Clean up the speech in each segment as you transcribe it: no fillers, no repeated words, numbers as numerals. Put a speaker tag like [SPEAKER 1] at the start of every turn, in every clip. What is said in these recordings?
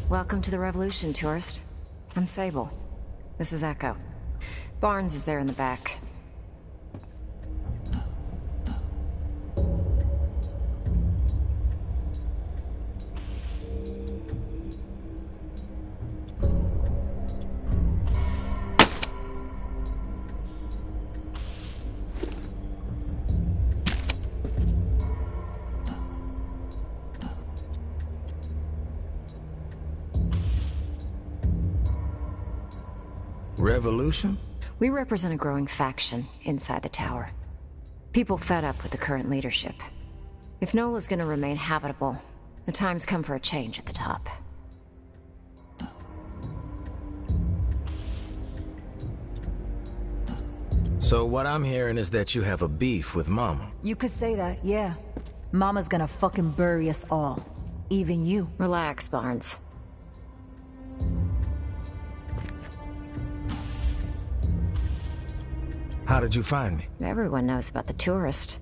[SPEAKER 1] Welcome to the Revolution, tourist. I'm Sable. This is Echo. Barnes is there in the back.
[SPEAKER 2] Revolution?
[SPEAKER 1] We represent a growing faction inside the tower. People fed up with the current leadership. If Nola's gonna remain habitable, the time's come for a change at the top.
[SPEAKER 2] So what I'm hearing is that you have a beef with Mama.
[SPEAKER 3] You could say that, yeah. Mama's gonna fucking bury us all. Even you.
[SPEAKER 1] Relax, Barnes.
[SPEAKER 2] How did you find me?
[SPEAKER 1] Everyone knows about the tourist.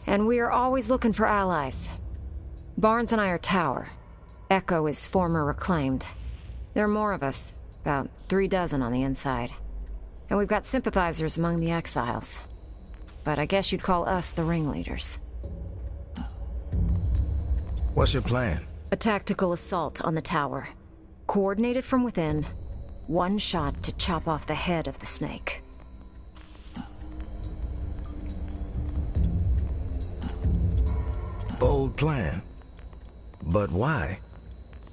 [SPEAKER 1] And we are always looking for allies. Barnes and I are Tower. Echo is former Reclaimed. There are more of us, about 3 dozen on the inside. And we've got sympathizers among the exiles. But I guess you'd call us the ringleaders.
[SPEAKER 2] What's your plan?
[SPEAKER 1] A tactical assault on the tower. Coordinated from within. One shot to chop off the head of the snake.
[SPEAKER 2] Bold plan. But why?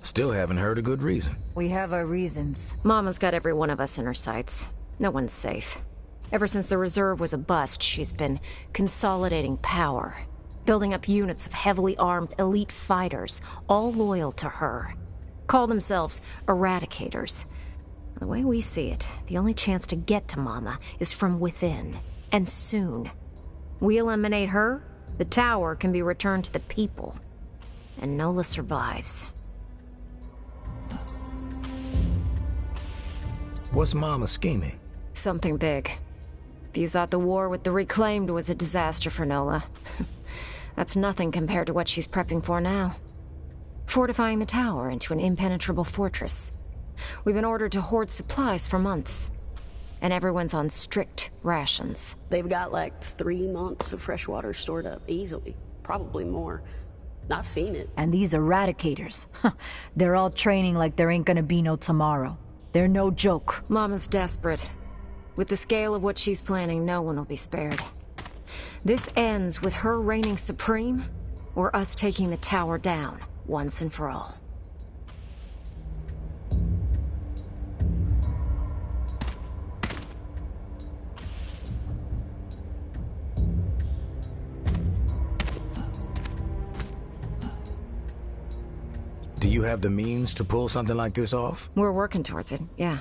[SPEAKER 2] Still haven't heard a good reason.
[SPEAKER 3] We have our reasons.
[SPEAKER 1] Mama's got every one of us in her sights. No one's safe. Ever since the reserve was a bust, she's been consolidating power. Building up units of heavily armed elite fighters, all loyal to her. Call themselves Eradicators. The way we see it, the only chance to get to Mama is from within. And soon. We eliminate her, the tower can be returned to the people. And Nola survives.
[SPEAKER 2] What's Mama scheming?
[SPEAKER 1] Something big. If you thought the war with the Reclaimed was a disaster for Nola, that's nothing compared to what she's prepping for now. Fortifying the tower into an impenetrable fortress. We've been ordered to hoard supplies for months. And everyone's on strict rations.
[SPEAKER 4] They've got like 3 months of fresh water stored up, easily. Probably more. I've seen it.
[SPEAKER 3] And these Eradicators, they're all training like there ain't gonna be no tomorrow. They're no joke.
[SPEAKER 1] Mama's desperate. With the scale of what she's planning, no one will be spared. This ends with her reigning supreme, or us taking the tower down, once and for all.
[SPEAKER 2] Do you have the means to pull something like this off?
[SPEAKER 1] We're working towards it, yeah.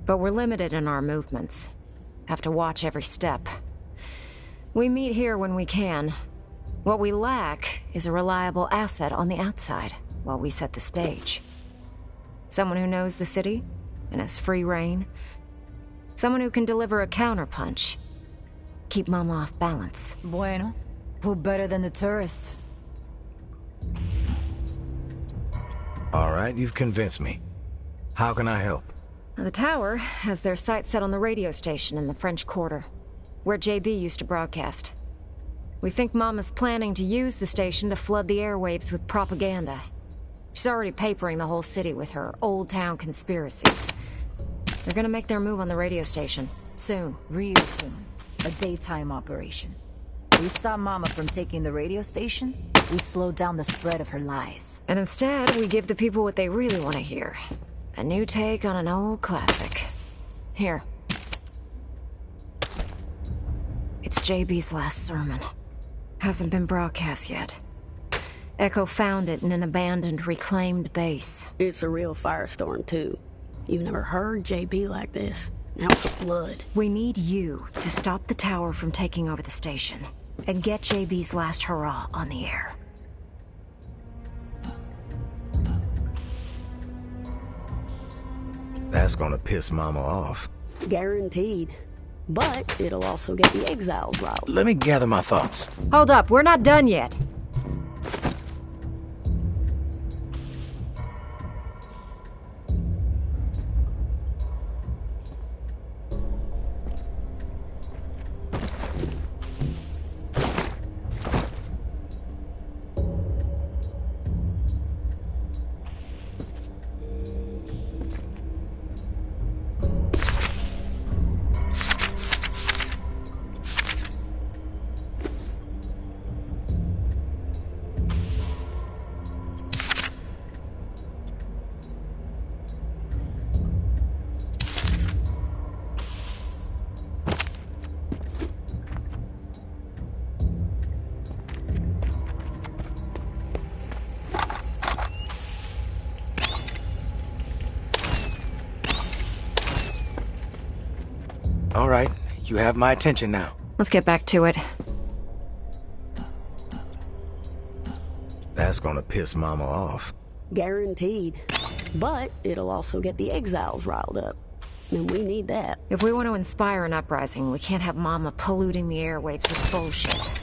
[SPEAKER 1] But we're limited in our movements. Have to watch every step. We meet here when we can. What we lack is a reliable asset on the outside, while we set the stage. Someone who knows the city and has free reign. Someone who can deliver a counterpunch. Keep Mama off balance.
[SPEAKER 3] Bueno, who better than the tourist?
[SPEAKER 2] All right, you've convinced me. How can I help?
[SPEAKER 1] The tower has their sights set on the radio station in the French Quarter, where JB used to broadcast. We think Mama's planning to use the station to flood the airwaves with propaganda. She's already papering the whole city with her old town conspiracies. They're gonna make their move on the radio station, soon.
[SPEAKER 3] Real soon. A daytime operation. We stop Mama from taking the radio station, we slow down the spread of her lies.
[SPEAKER 1] And instead, we give the people what they really want to hear. A new take on an old classic. Here. It's JB's last sermon. Hasn't been broadcast yet. Echo found it in an abandoned, reclaimed base.
[SPEAKER 4] It's a real firestorm, too. You've never heard JB like this. Out with blood.
[SPEAKER 1] We need you to stop the tower from taking over the station and get JB's last hurrah on the air.
[SPEAKER 2] That's gonna piss Mama off.
[SPEAKER 4] Guaranteed. But it'll also get the exiles riled.
[SPEAKER 2] Let me gather my thoughts.
[SPEAKER 1] Hold up, we're not done yet.
[SPEAKER 2] All right, you have my attention now.
[SPEAKER 1] Let's get back to it.
[SPEAKER 2] That's gonna piss Mama off.
[SPEAKER 4] Guaranteed. But it'll also get the exiles riled up. And we need that.
[SPEAKER 1] If we want to inspire an uprising, we can't have Mama polluting the airwaves with bullshit.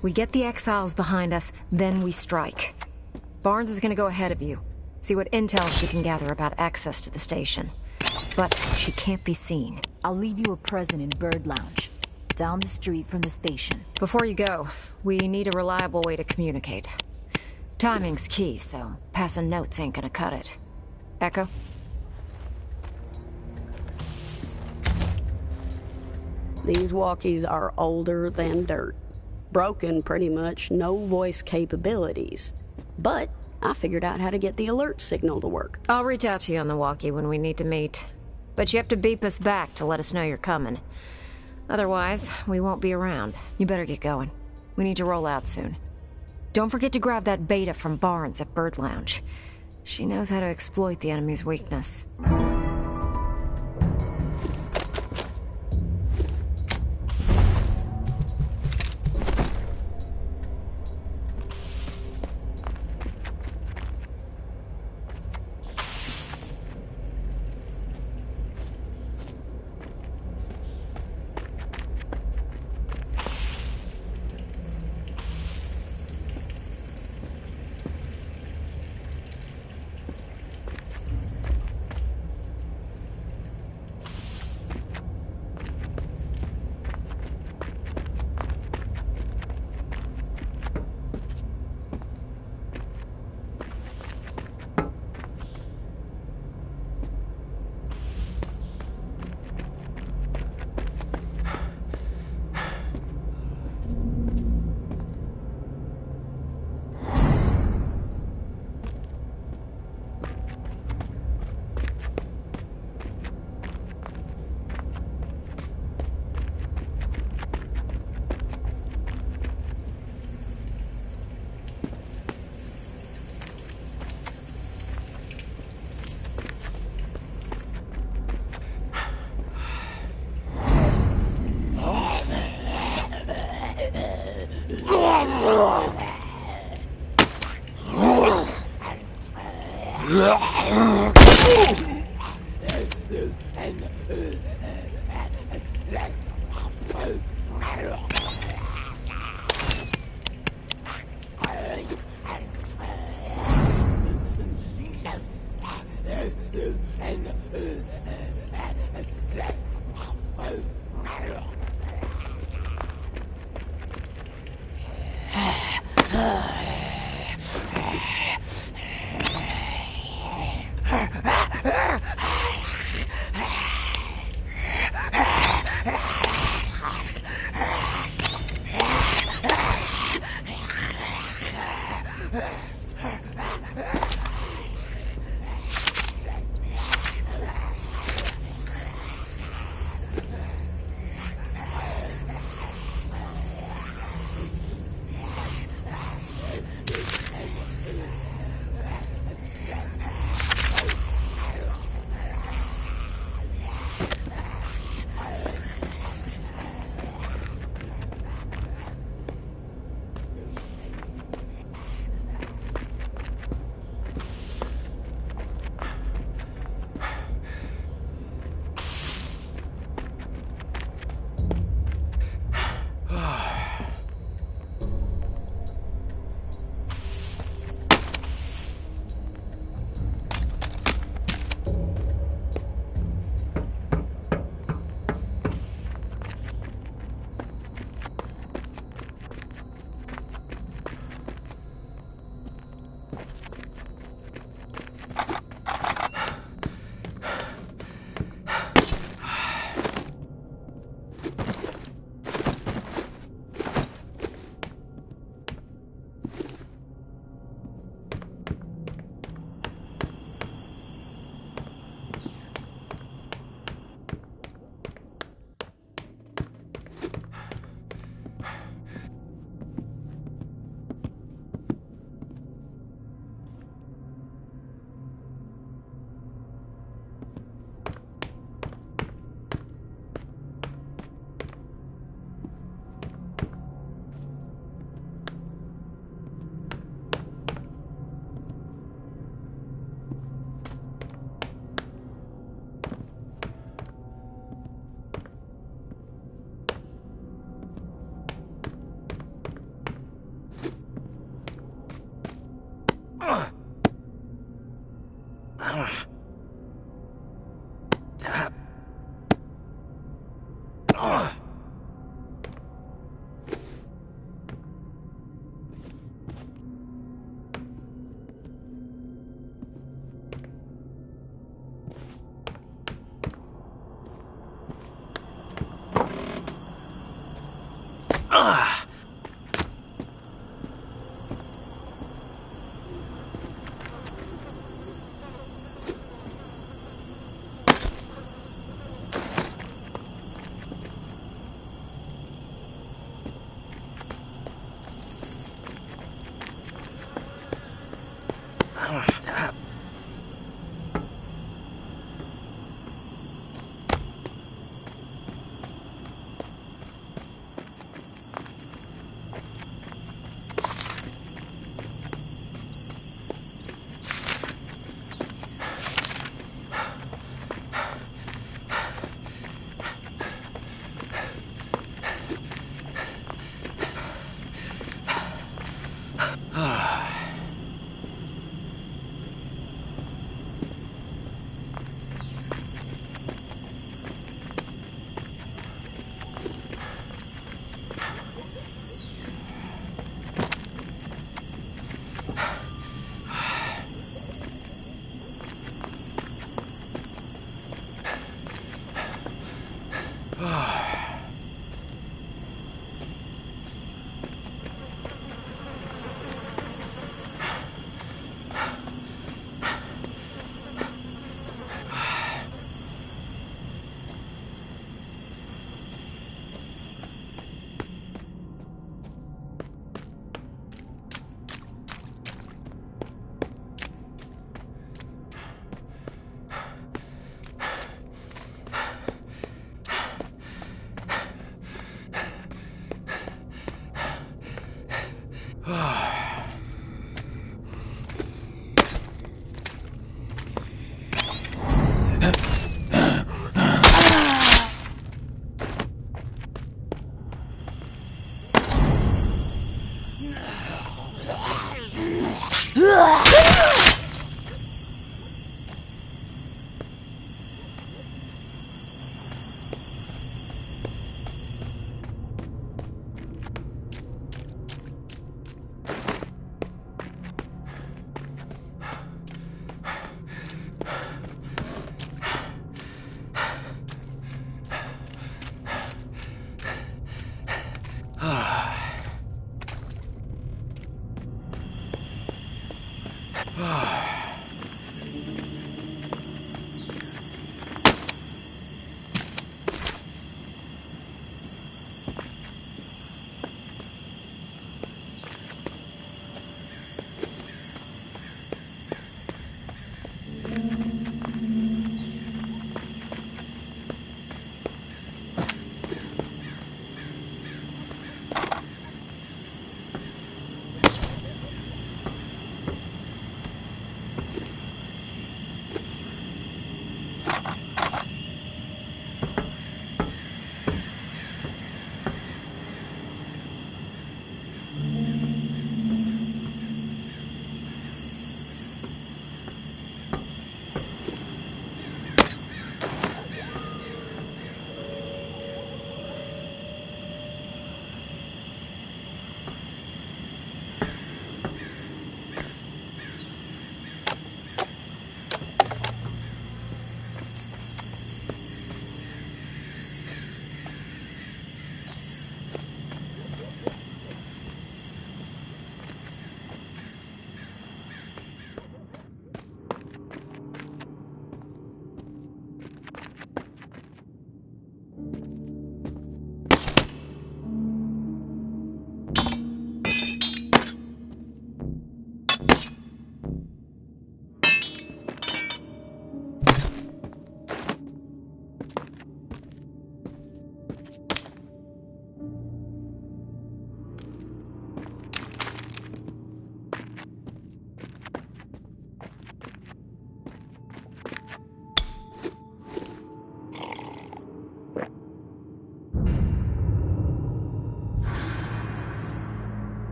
[SPEAKER 1] We get the exiles behind us, then we strike. Barnes is gonna go ahead of you. See what intel she can gather about access to the station. But she can't be seen.
[SPEAKER 3] I'll leave you a present in Bird Lounge, down the street from the station.
[SPEAKER 1] Before you go, we need a reliable way to communicate. Timing's key, so passing notes ain't gonna cut it. Echo?
[SPEAKER 4] These walkies are older than dirt. Broken, pretty much, no voice capabilities. But I figured out how to get the alert signal to work.
[SPEAKER 1] I'll reach out to you on the walkie when we need to meet. But you have to beep us back to let us know you're coming. Otherwise, we won't be around. You better get going. We need to roll out soon. Don't forget to grab that beta from Barnes at Bird Lounge. She knows how to exploit the enemy's weakness.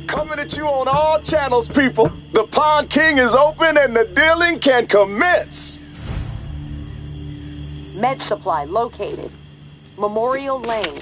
[SPEAKER 5] Coming at you on all channels, people. The Pawn King is open and the dealing can commence.
[SPEAKER 6] Med supply located. Memorial Lane.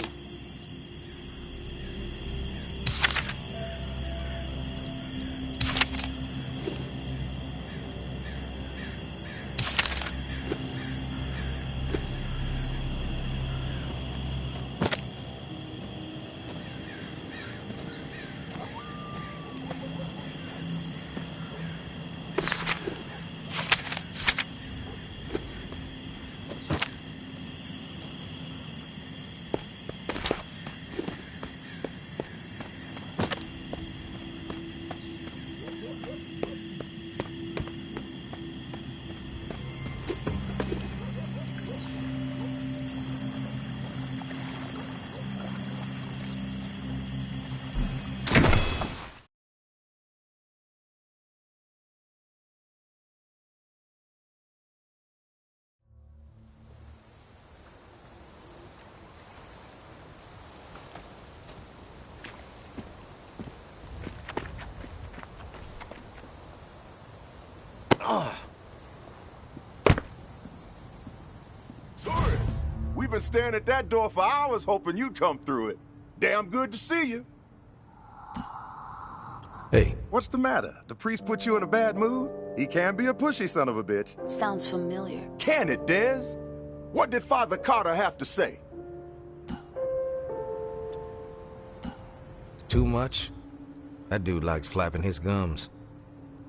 [SPEAKER 5] Tourists, we've been staring at that door for hours hoping you'd come through it. Damn good to see you.
[SPEAKER 2] Hey,
[SPEAKER 5] What's the matter? The priest put you in a bad mood? He can be a pushy son of a bitch.
[SPEAKER 7] Sounds familiar.
[SPEAKER 5] Can it, Dez? What did Father Carter have to say?
[SPEAKER 2] too much? That dude likes flapping his gums.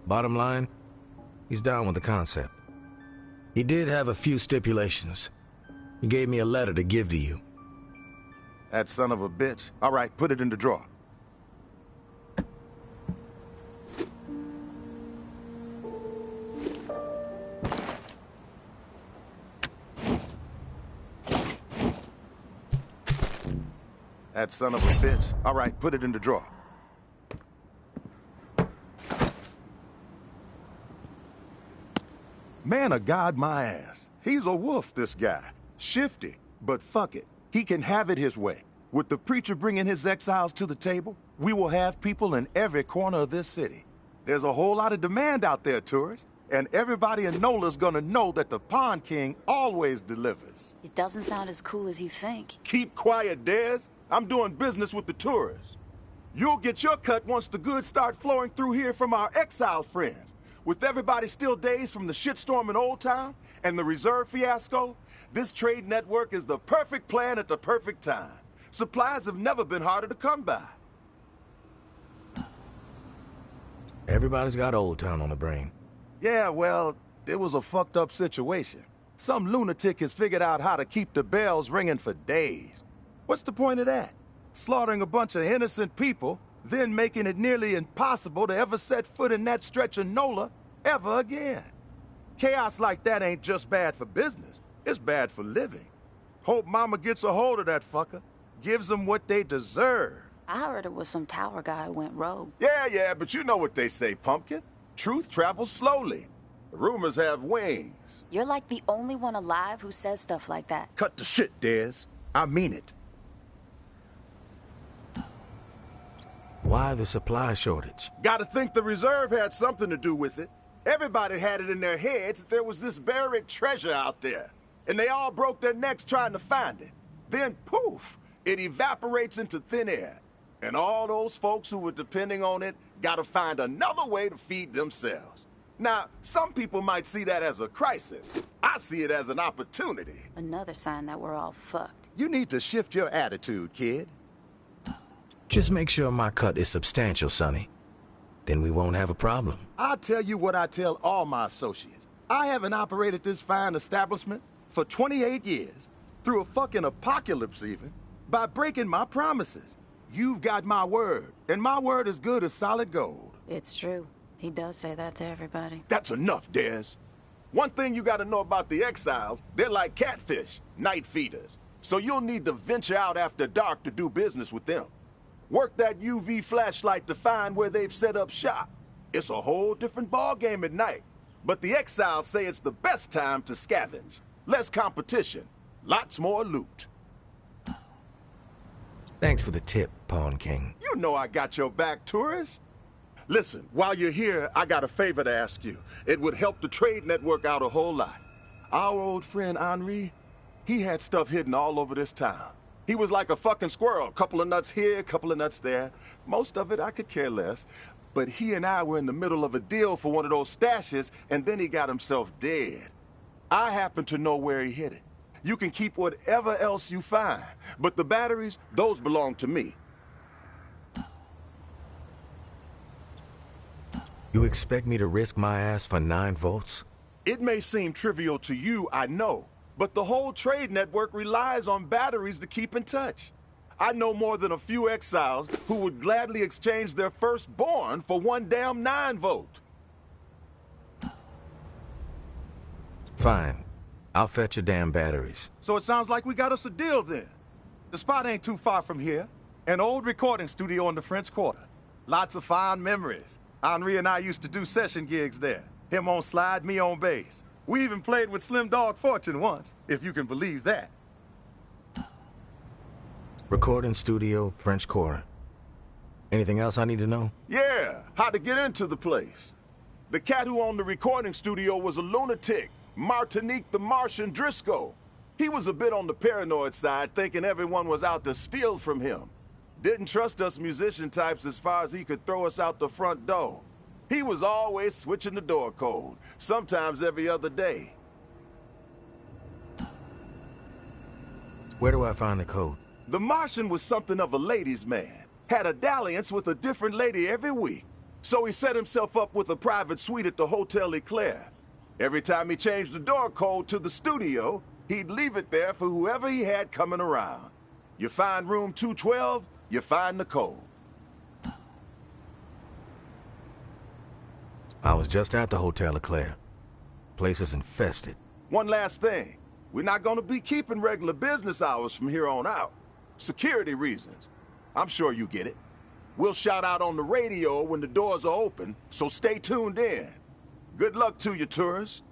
[SPEAKER 2] Bottom line, he's down with the concept. He did have a few stipulations. He gave me a letter to give to you.
[SPEAKER 5] That son of a bitch. All right, put it in the drawer. That son of a bitch. All right, put it in the drawer. Man of God, my ass. He's a wolf, this guy. Shifty, but fuck it. He can have it his way. With the preacher bringing his exiles to the table, we will have people in every corner of this city. There's a whole lot of demand out there, tourists, and everybody in NOLA's gonna know that the Pond King always delivers.
[SPEAKER 7] It doesn't sound as cool as you think.
[SPEAKER 5] Keep quiet, Dez. I'm doing business with the tourists. You'll get your cut once the goods start flowing through here from our exiled friends. With everybody still dazed from the shitstorm in Old Town and the reserve fiasco, this trade network is the perfect plan at the perfect time. Supplies have never been harder to come by.
[SPEAKER 2] Everybody's got Old Town on the brain.
[SPEAKER 5] Yeah, well, it was a fucked up situation. Some lunatic has figured out how to keep the bells ringing for days. What's the point of that? Slaughtering a bunch of innocent people, then making it nearly impossible to ever set foot in that stretch of NOLA ever again. Chaos like that ain't just bad for business, it's bad for living. Hope Mama gets a hold of that fucker. Gives them what they deserve.
[SPEAKER 7] I heard it was some tower guy who went rogue.
[SPEAKER 5] Yeah, but you know what they say, Pumpkin. Truth travels slowly. Rumors have wings.
[SPEAKER 7] You're like the only one alive who says stuff like that.
[SPEAKER 5] Cut the shit, Dez. I mean it.
[SPEAKER 2] Why the supply shortage?
[SPEAKER 5] Gotta think the reserve had something to do with it. Everybody had it in their heads that there was this buried treasure out there. And they all broke their necks trying to find it. Then, poof! It evaporates into thin air. And all those folks who were depending on it gotta find another way to feed themselves. Now, some people might see that as a crisis. I see it as an opportunity.
[SPEAKER 7] Another sign that we're all fucked.
[SPEAKER 5] You need to shift your attitude, kid.
[SPEAKER 2] Just make sure my cut is substantial, Sonny. Then we won't have a problem.
[SPEAKER 5] I'll tell you what I tell all my associates. I haven't operated this fine establishment for 28 years, through a fucking apocalypse even, by breaking my promises. You've got my word, and my word is good as solid gold.
[SPEAKER 7] It's true. He does say that to everybody.
[SPEAKER 5] That's enough, Dez. One thing you gotta know about the exiles, they're like catfish, night feeders. So you'll need to venture out after dark to do business with them. Work that UV flashlight to find where they've set up shop. It's a whole different ballgame at night. But the exiles say it's the best time to scavenge. Less competition, lots more loot.
[SPEAKER 2] Thanks for the tip, Pawn King.
[SPEAKER 5] You know I got your back, tourist. Listen, while you're here, I got a favor to ask you. It would help the trade network out a whole lot. Our old friend Henri, he had stuff hidden all over this town. He was like a fucking squirrel, couple of nuts here, couple of nuts there. Most of it I could care less. But he and I were in the middle of a deal for one of those stashes, and then he got himself dead. I happen to know where he hid it. You can keep whatever else you find, but the batteries, those belong to me.
[SPEAKER 2] You expect me to risk my ass for 9 votes?
[SPEAKER 5] It may seem trivial to you, I know, but the whole trade network relies on batteries to keep in touch. I know more than a few exiles who would gladly exchange their firstborn for one damn 9 vote.
[SPEAKER 2] Fine. I'll fetch your damn batteries.
[SPEAKER 5] So it sounds like we got us a deal then. The spot ain't too far from here. An old recording studio in the French Quarter. Lots of fond memories. Henri and I used to do session gigs there. Him on slide, me on bass. We even played with Slim Dog Fortune once, if you can believe that.
[SPEAKER 2] Recording studio, French Quarter. Anything else I need to know?
[SPEAKER 5] Yeah, how to get into the place. The cat who owned the recording studio was a lunatic, Martinique the Martian Driscoll. He was a bit on the paranoid side, thinking everyone was out to steal from him. Didn't trust us musician types as far as he could throw us out the front door. He was always switching the door code, sometimes every other day.
[SPEAKER 2] Where do I find the code?
[SPEAKER 5] The Martian was something of a ladies' man. Had a dalliance with a different lady every week. So he set himself up with a private suite at the Hotel Eclair. Every time he changed the door code to the studio, he'd leave it there for whoever he had coming around. You find room 212, you find the code.
[SPEAKER 2] I was just at the Hotel Eclair. Place is infested.
[SPEAKER 5] One last thing. We're not gonna be keeping regular business hours from here on out. Security reasons. I'm sure you get it. We'll shout out on the radio when the doors are open, so stay tuned in. Good luck to you, tourists.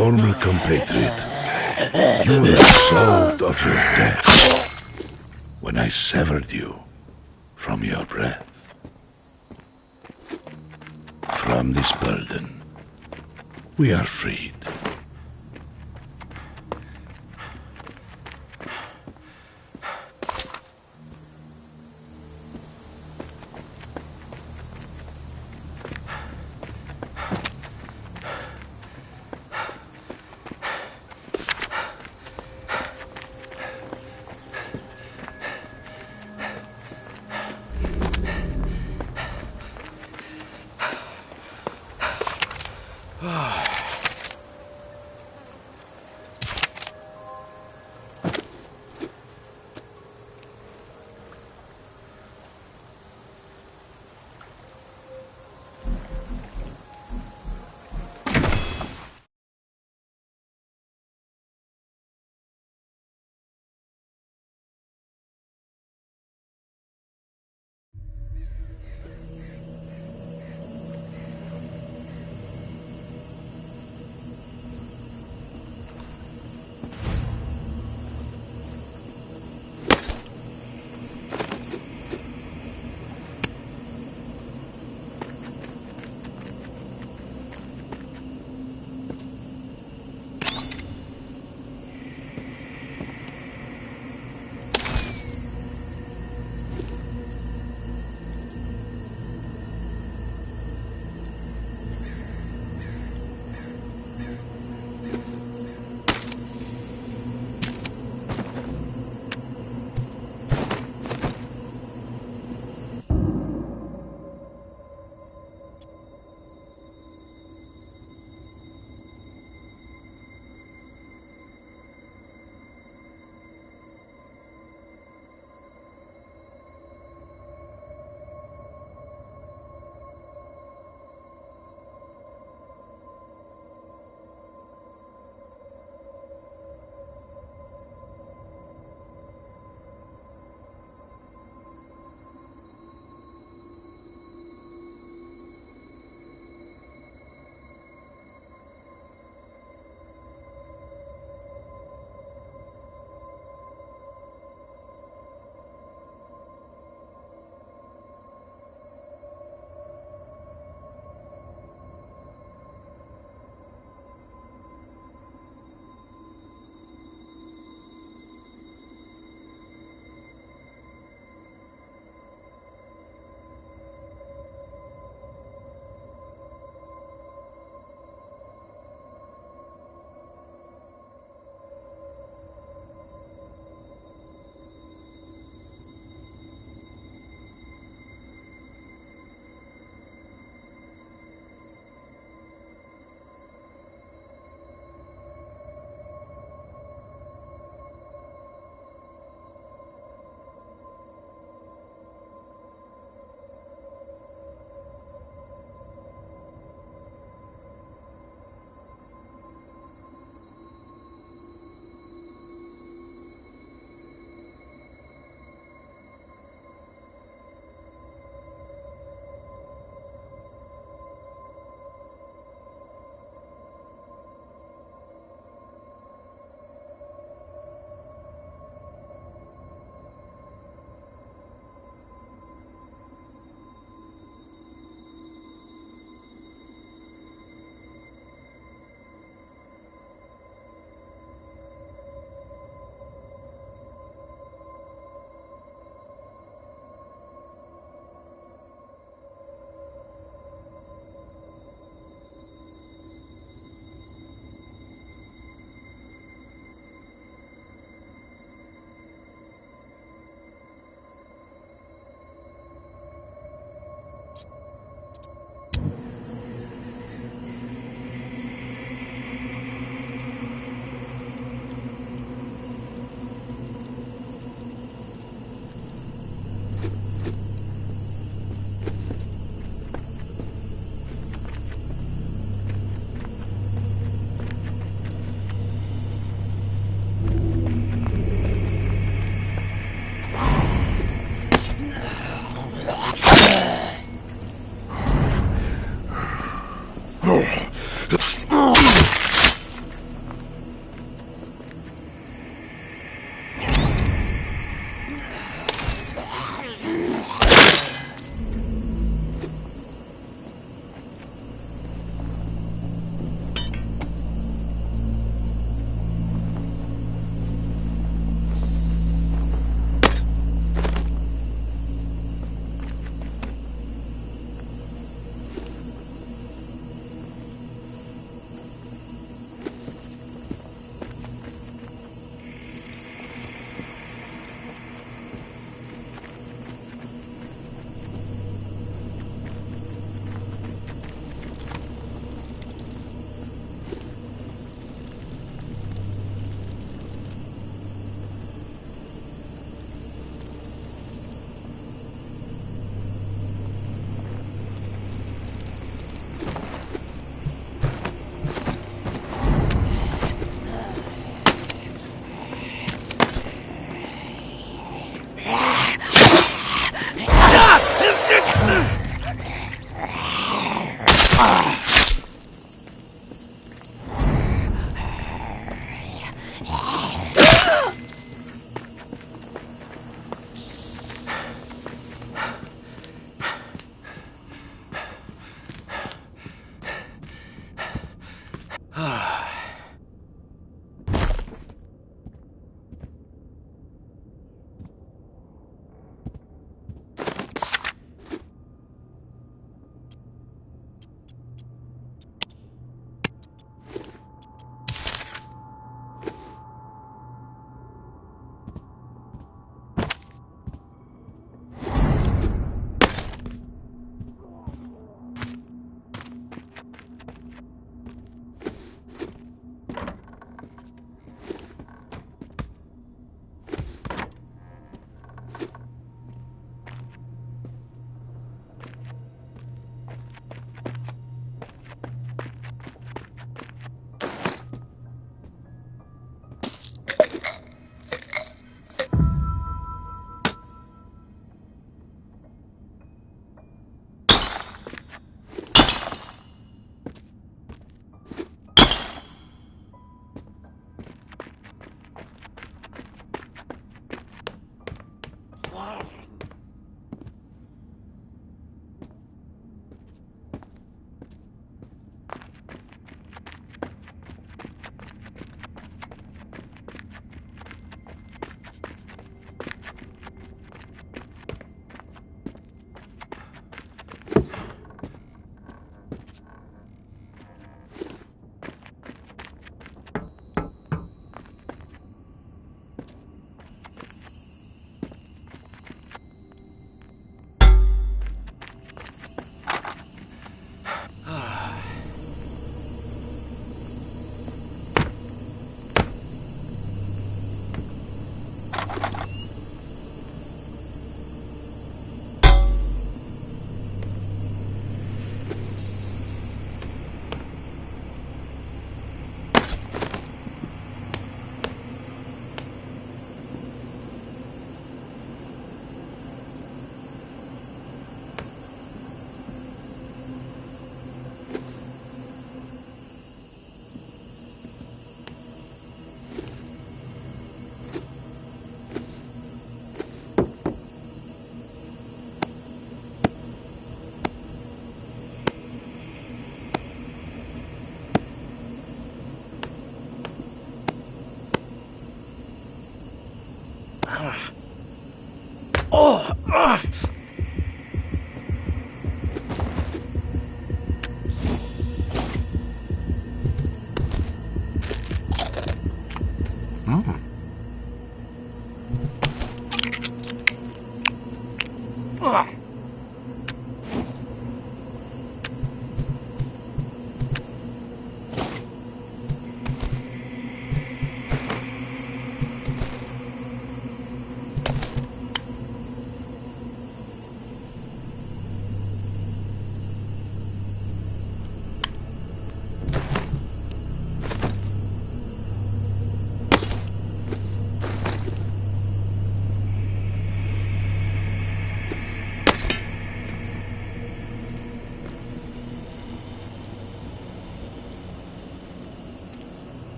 [SPEAKER 8] Former compatriot, you were absolved of your debt when I severed you from your breath. From this burden, we are freed.